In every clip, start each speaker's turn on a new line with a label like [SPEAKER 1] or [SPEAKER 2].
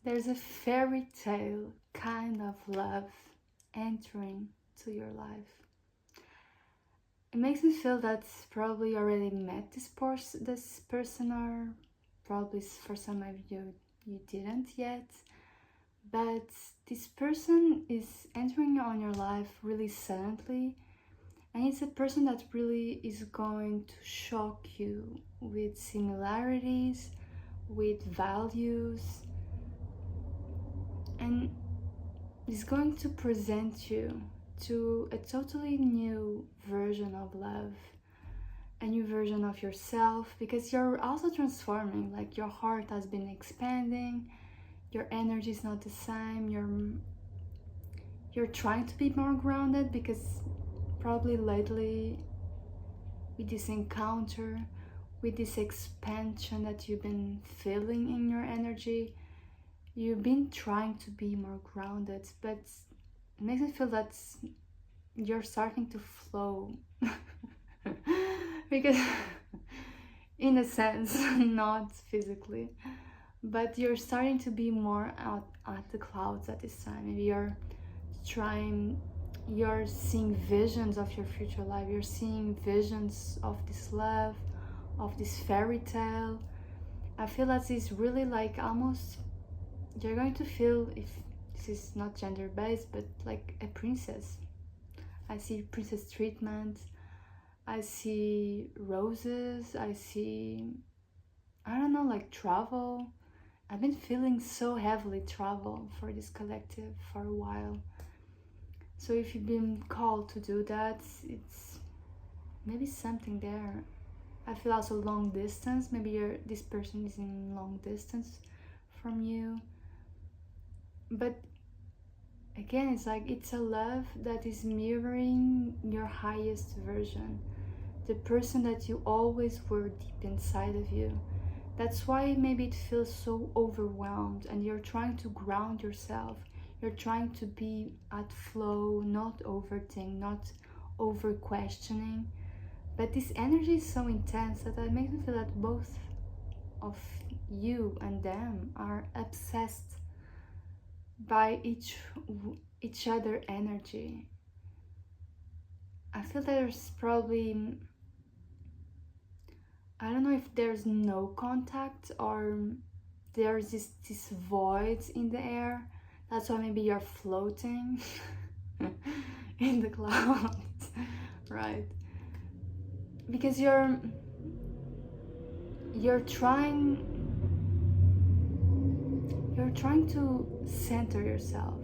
[SPEAKER 1] There's a fairy tale kind of love entering to your life. It makes me feel that probably you already met this person, or probably for some of you you didn't yet. But this person is entering on your life really suddenly, and it's a person that really is going to shock you with similarities, with values, and is going to present you to a totally new version of love, a new version of yourself, because you're also transforming. Like, your heart has been expanding, your energy is not the same, you're trying to be more grounded, because probably lately, with this encounter, with this expansion that you've been feeling in your energy, you've been trying to be more grounded, but it makes me feel that you're starting to flow. Because in a sense, not physically, but you're starting to be more out at the clouds at this time. Maybe you're seeing visions of your future life, you're seeing visions of this love, of this fairy tale. I feel that it's really like almost you're going to feel, if this is not gender based, but like a princess. I see princess treatment, I see roses, I see, I don't know, like travel. I've been feeling so heavily travel for this collective for a while. So if you've been called to do that, it's maybe something there. I feel also long distance. Maybe this person is in long distance from you. But again, it's like it's a love that is mirroring your highest version, the person that you always were deep inside of you. That's why maybe it feels so overwhelmed, and you're trying to ground yourself. You're trying to be at flow, not overthink, not over questioning. But this energy is so intense that it makes me feel that both of you and them are obsessed by each other energy. I feel there's probably, I don't know if there's no contact, or there's this void in the air. That's why maybe you're floating in the clouds, right? Because you're trying to center yourself.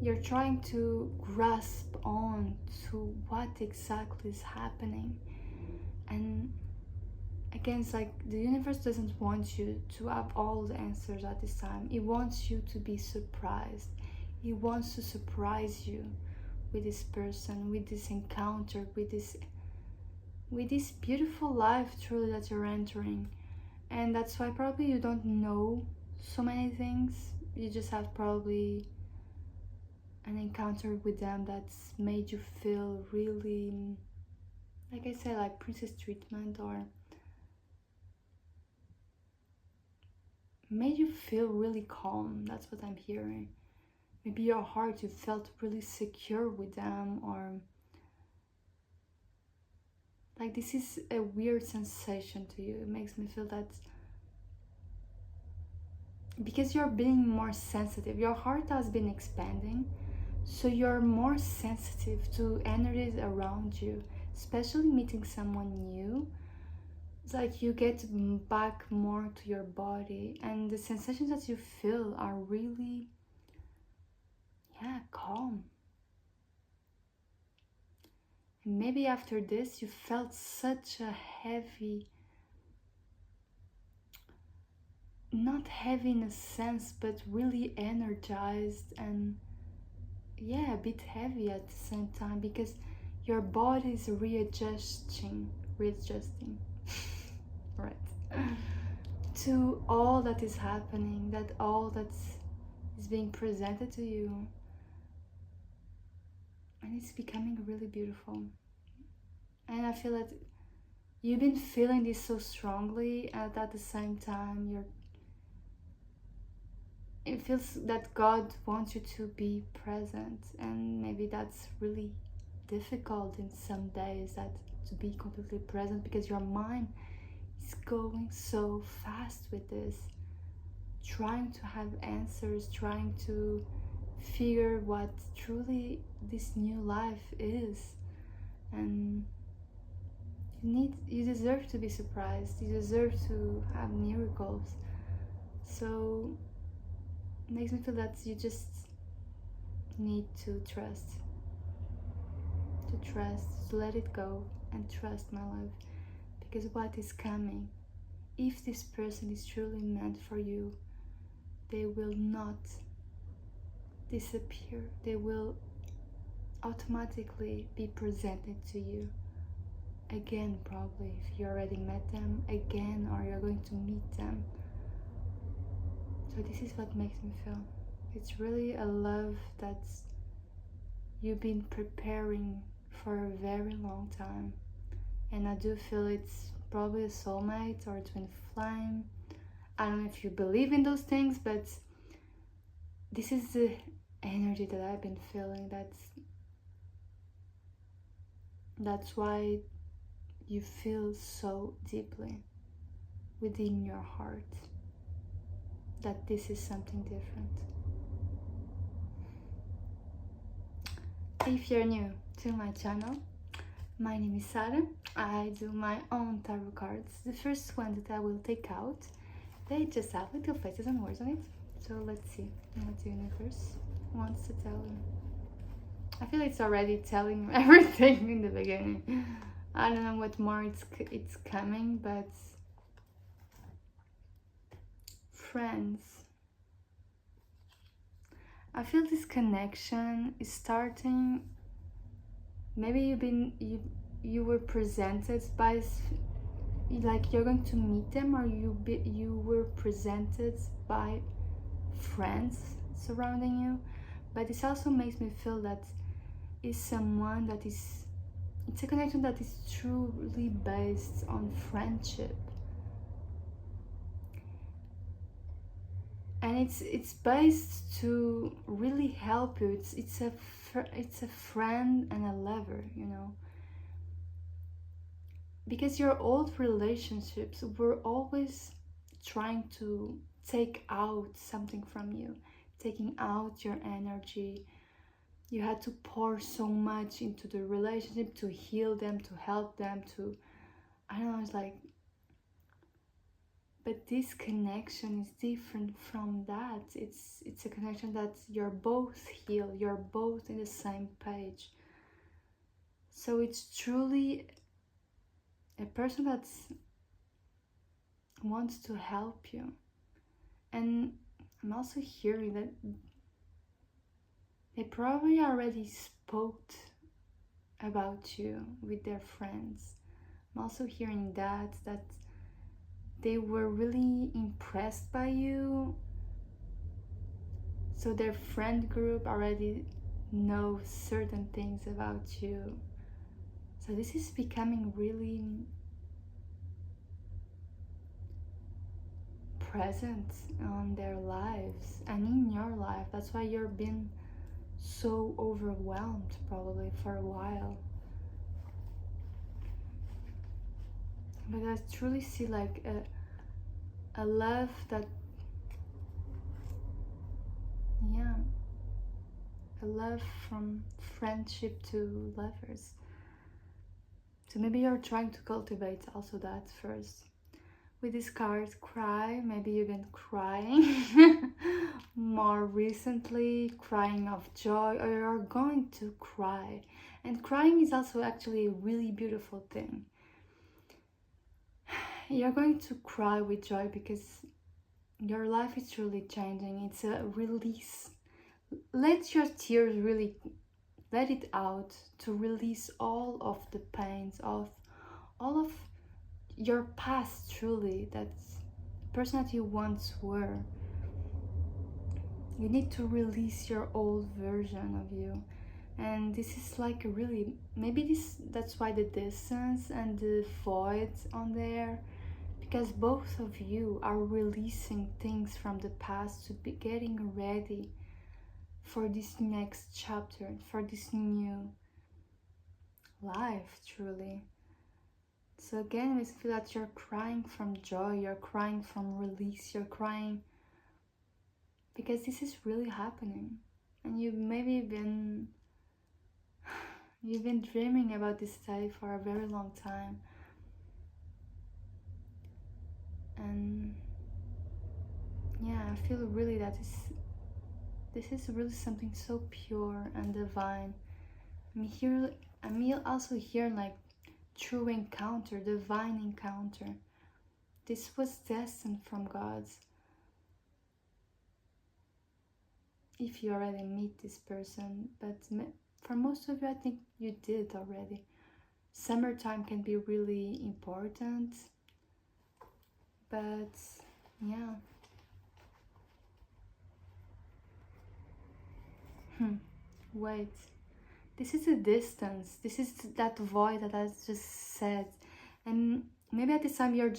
[SPEAKER 1] You're trying to grasp on to what exactly is happening. And again, it's like the universe doesn't want you to have all the answers at this time. It wants you to be surprised. It wants to surprise you with this person, with this encounter, with this beautiful life truly that you're entering. And that's why probably you don't know so many things. You just have probably an encounter with them that's made you feel really, like I said, like princess treatment, or made you feel really calm. That's what I'm hearing. Maybe your heart, you felt really secure with them, or like this is a weird sensation to you. It makes me feel that because you're being more sensitive, your heart has been expanding, so you're more sensitive to energies around you, especially meeting someone new. It's like you get back more to your body, and the sensations that you feel are really, yeah, calm. And maybe after this you felt such a heavy, not heavy in a sense, but really energized, and yeah, a bit heavy at the same time, because your body is readjusting, right, to all that is happening, that all that is being presented to you, and it's becoming really beautiful. And I feel that you've been feeling this so strongly, and at the same time it feels that God wants you to be present, and maybe that's really difficult in some days, that to be completely present, because your mind is going so fast with this, trying to have answers, trying to figure what truly this new life is. And you deserve to be surprised, you deserve to have miracles. So it makes me feel that you just need to trust, to let it go and trust, my love, because what is coming, if this person is truly meant for you, they will not disappear, they will automatically be presented to you again, probably if you already met them again, or you're going to meet them. So this is what makes me feel. It's really a love that you've been preparing for a very long time. And I do feel it's probably a soulmate or a twin flame. I don't know if you believe in those things, but this is the energy that I've been feeling. That's why you feel so deeply within your heart that this is something different. If you're new to my channel, my name is Sara. I do my own tarot cards. The first one that I will take out, they just have little faces and words on it. So let's see what the universe wants to tell you. I feel it's already telling everything in the beginning. I don't know what more it's coming, but friends. I feel this connection is starting. Maybe you were presented by, like, you're going to meet them, or you were presented by friends surrounding you. But this also makes me feel that is someone that is, it's a connection that is truly based on friendship, and it's based to really help you. It's a friend and a lover, you know, because your old relationships were always trying to take out something from you, taking out your energy. You had to pour so much into the relationship to heal them, to help them, to, I don't know, it's like, but this connection is different from that. It's a connection that you're both healed, you're both in the same page. So it's truly a person that wants to help you. And I'm also hearing that they probably already spoke about you with their friends. I'm also hearing that they were really impressed by you, so their friend group already knows certain things about you. So this is becoming really present on their lives and in your life. That's why you're being so overwhelmed probably for a while. But I truly see like a love that, yeah, a love from friendship to lovers. So maybe you're trying to cultivate also that first. With this card, cry, maybe you've been crying more recently, crying of joy, or you're going to cry. And crying is also actually a really beautiful thing. You're going to cry with joy because your life is truly changing. It's a release. Let your tears really, let it out, to release all of the pains of all of your past, truly, that person that you once were. You need to release your old version of you. And this is like a really, maybe that's why the distance and the void on there, because both of you are releasing things from the past to be getting ready for this next chapter, for this new life, truly. So again, we feel that you're crying from joy, you're crying from release, you're crying because this is really happening. And you've been dreaming about this day for a very long time. And yeah, I feel really that this is really something so pure and divine. I'm also here like true encounter, divine encounter. This was destined from God. If you already meet this person, but for most of you, I think you did already. Summertime can be really important, but yeah. Wait, this is a distance. This is that void that I just said. And maybe at this time you're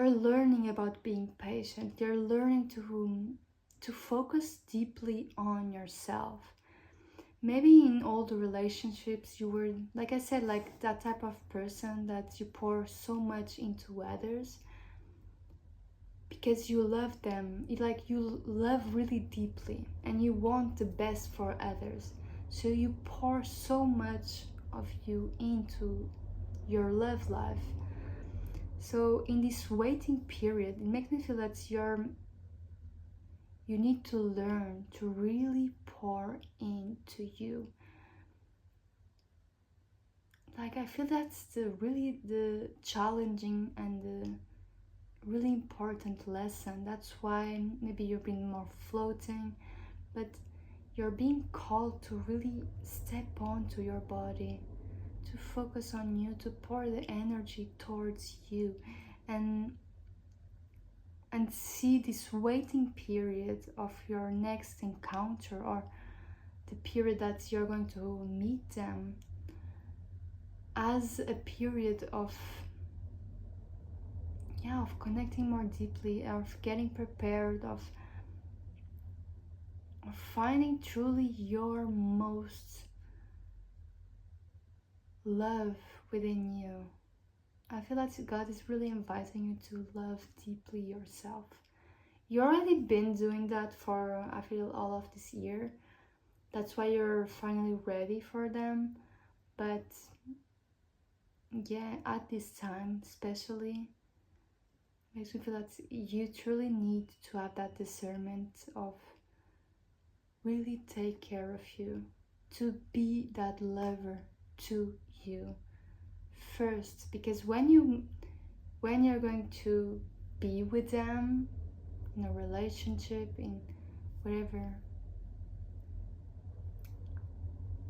[SPEAKER 1] learning about being patient. You're learning to focus deeply on yourself. Maybe in all the relationships you were, like I said, like that type of person that you pour so much into others because you love them. You love really deeply and you want the best for others. So you pour so much of you into your love life. So in this waiting period, it makes me feel that you need to learn to really pour into you. Like I feel that's the challenging and the really important lesson. That's why maybe you've been more floating, but you're being called to really step onto your body, to focus on you, to pour the energy towards you, and see this waiting period of your next encounter, or the period that you're going to meet them, as a period of connecting more deeply, of getting prepared, of finding truly your most love within you. I feel that God is really inviting you to love deeply yourself. You already been doing that for, I feel, all of this year. That's why you're finally ready for them. But yeah, at this time especially, makes me feel that you truly need to have that discernment of really take care of you, to be that lover to you first, because when you're going to be with them in a relationship, in whatever,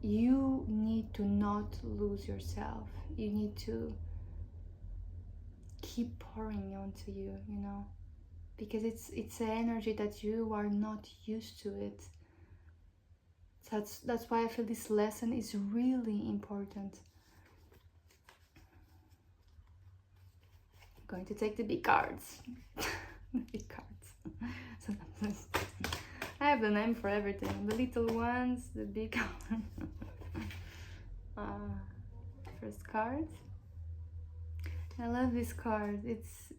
[SPEAKER 1] you need to not lose yourself. You need to keep pouring onto you, because it's an energy that you are not used to it. That's why I feel this lesson is really important. I'm going to take the big cards. The big cards. Sometimes I have the name for everything. The little ones, the big one. First card. I love this card.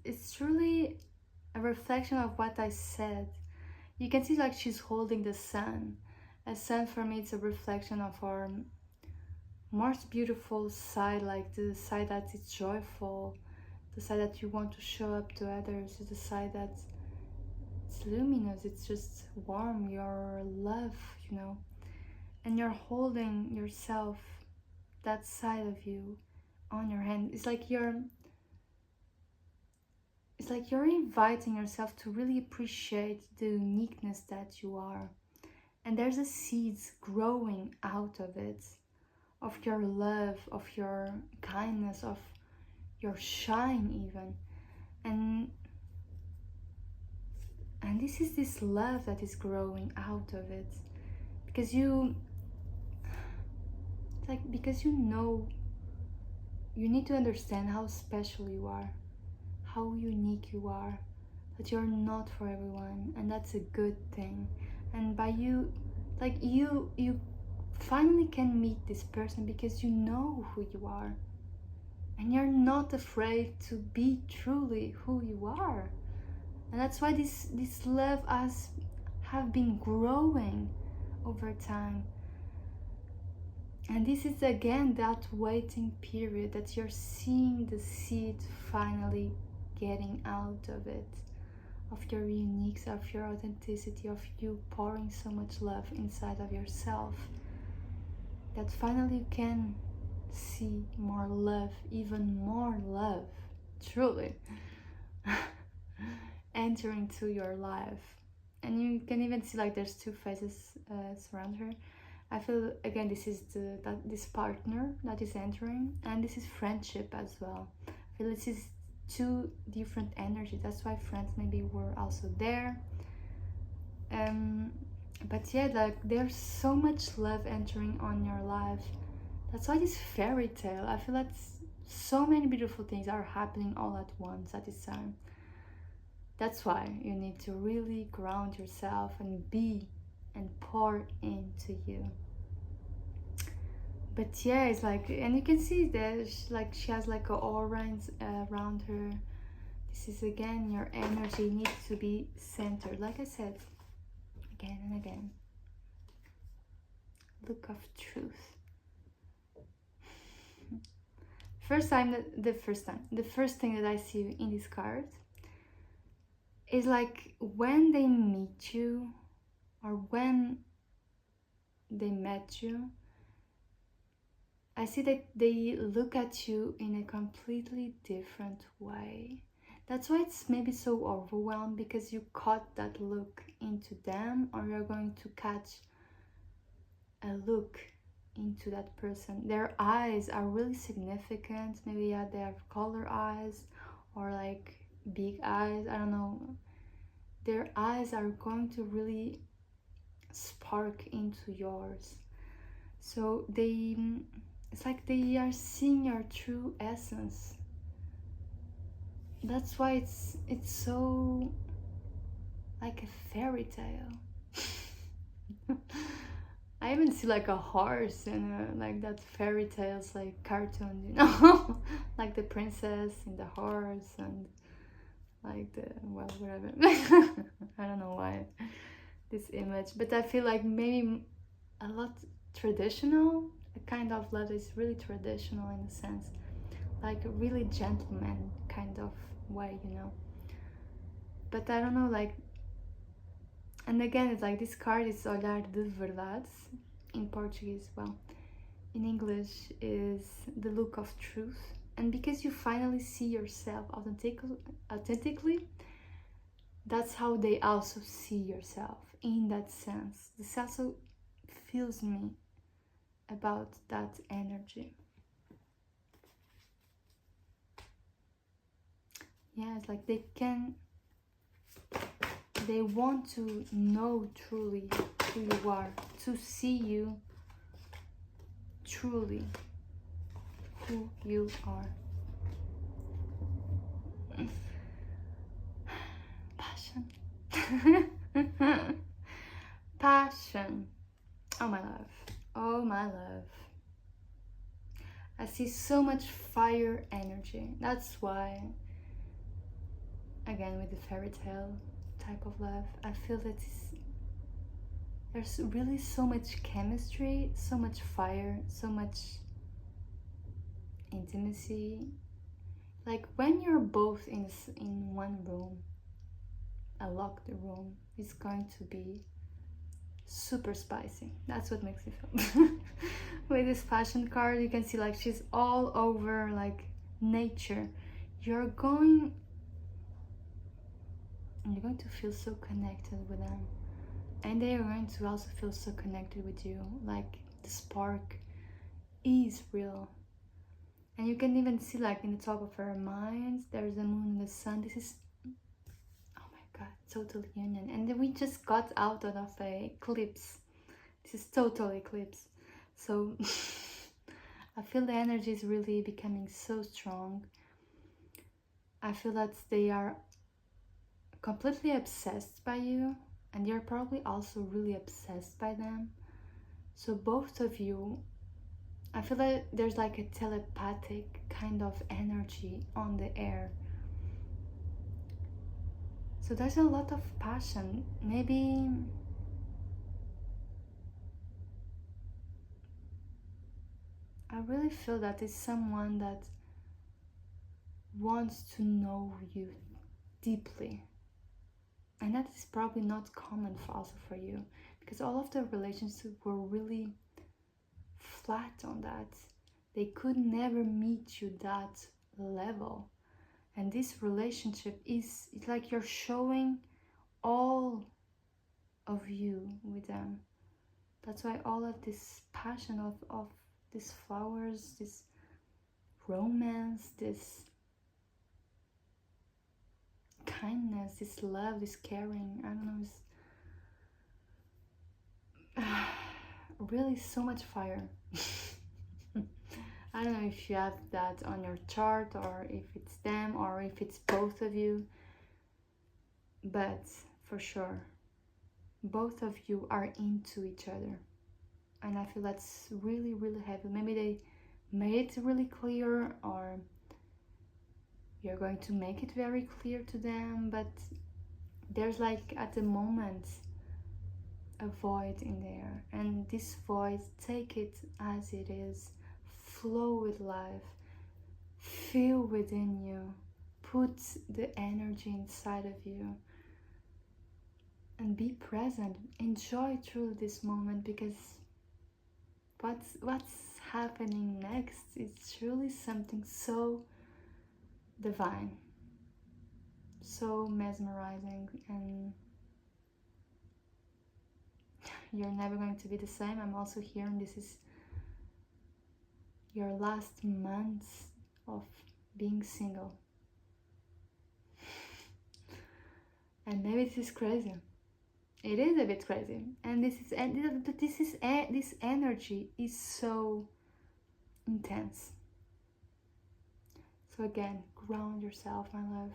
[SPEAKER 1] It's truly a reflection of what I said. You can see like she's holding the sun. A sun for me, it's a reflection of our most beautiful side, like the side that is joyful, the side that you want to show up to others, the side that it's luminous, it's just warm, your love, and you're holding yourself, that side of you, on your hand. It's like you're inviting yourself to really appreciate the uniqueness that you are. And there's a seeds growing out of it, of your love, of your kindness, of your shine even. And this is this love that is growing out of it. Because you know you need to understand how special you are, how unique you are, that you're not for everyone, and that's a good thing. And by you, like you finally can meet this person because you know who you are, and you're not afraid to be truly who you are. And that's why this love has have been growing over time. And this is again that waiting period that you're seeing the seed finally getting out of it, of your uniqueness, of your authenticity, of you pouring so much love inside of yourself, that finally you can see more love, even more love, truly, entering to your life. And you can even see like there's two faces surround her. I feel again this is this partner that is entering, and this is friendship as well. I feel this is two different energies. That's why friends maybe were also there. But yeah, like there's so much love entering on your life. That's why this fairy tale, I feel like so many beautiful things are happening all at once at this time. That's why you need to really ground yourself and be and pour into you. But yeah, it's like, and you can see that she has like a aura around her. This is again, your energy needs to be centered, like I said again and again. Look of truth. The first thing that I see in this card is like when they meet you, or when they met you, I see that they look at you in a completely different way. That's why it's maybe so overwhelmed, because you caught that look into them, or you're going to catch a look into that person. Their eyes are really significant. Maybe yeah, they have color eyes or like big eyes, I don't know. Their eyes are going to really spark into yours. So it's like they are seeing your true essence. That's why it's so like a fairy tale. I even see like a horse and like that fairy tales, like cartoon, you know, like the princess and the horse and like the, well, whatever. I don't know why this image, but I feel like maybe a lot traditional, a kind of love is really traditional in a sense, like a really gentleman kind of way, you know. But I don't know, like, and again, it's like this card is Olhar de Verdade in Portuguese. Well, in English is the look of truth. And because you finally see yourself authentically, that's how they also see yourself in that sense. This also fills me about that energy. Yeah, it's like they want to know truly who you are, to see you truly who you are. Passion. Passion. Oh my love. Oh my love. I see so much fire energy. That's why, again, with the fairy tale type of love, I feel that there's really so much chemistry, so much fire, so much intimacy. Like when you're both in one room, a locked room, it's going to be super spicy. That's what makes me feel. With this passion card, you can see like she's all over like nature. You're going to feel so connected with them, and they are going to also feel so connected with you. Like the spark is real. And you can even see like in the top of her mind there's the moon and the sun. This is, oh my god, total union. And then we just got out of a eclipse. This is total eclipse. So I feel the energy is really becoming so strong. I feel that they are completely obsessed by you, and you're probably also really obsessed by them. So both of you, I feel like there's like a telepathic kind of energy on the air. So there's a lot of passion. Maybe I really feel that it's someone that wants to know you deeply. And that is probably not common for also for you, because all of the relationships were really flat on that. They could never meet you that level. And this relationship is, it's like you're showing all of you with them. That's why all of this passion of these flowers, this romance, this kindness, this love, this caring, I don't know, it's really so much fire. I don't know if you have that on your chart, or if it's them, or if it's both of you, but for sure both of you are into each other, and I feel that's really really heavy. Maybe they made it really clear, or you're going to make it very clear to them, but there's like at the moment a void in there, and this void, take it as it is, flow with life, feel within you, put the energy inside of you, and be present, enjoy through this moment, because what's happening next is truly something so divine, so mesmerizing, and you're never going to be the same. I'm also hearing this is your last months of being single, and maybe this is crazy. It is a bit crazy, and this energy is so intense. So again, ground yourself, my love.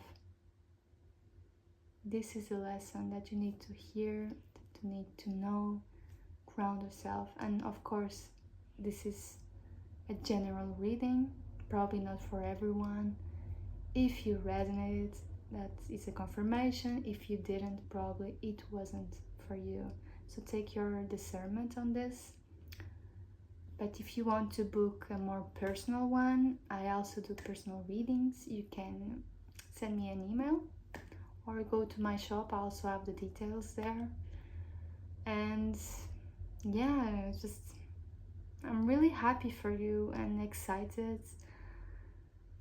[SPEAKER 1] This is a lesson that you need to hear, that you need to know. Ground yourself, and of course, this is a general reading, probably not for everyone. If you resonated, that is a confirmation. If you didn't, probably it wasn't for you. So take your discernment on this. But if you want to book a more personal one, I also do personal readings. You can send me an email or go to my shop. I also have the details there. And yeah, just I'm really happy for you and excited.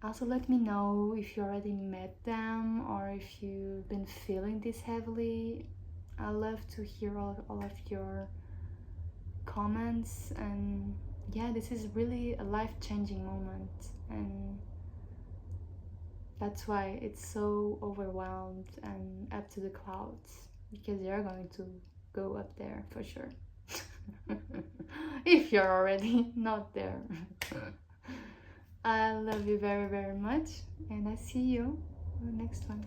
[SPEAKER 1] Also, let me know if you already met them or if you've been feeling this heavily. I love to hear all of your comments, and yeah, this is really a life-changing moment, and that's why it's so overwhelmed and up to the clouds, because you're going to go up there for sure. If you're already not there. I love you very very much, and I see you on the next one.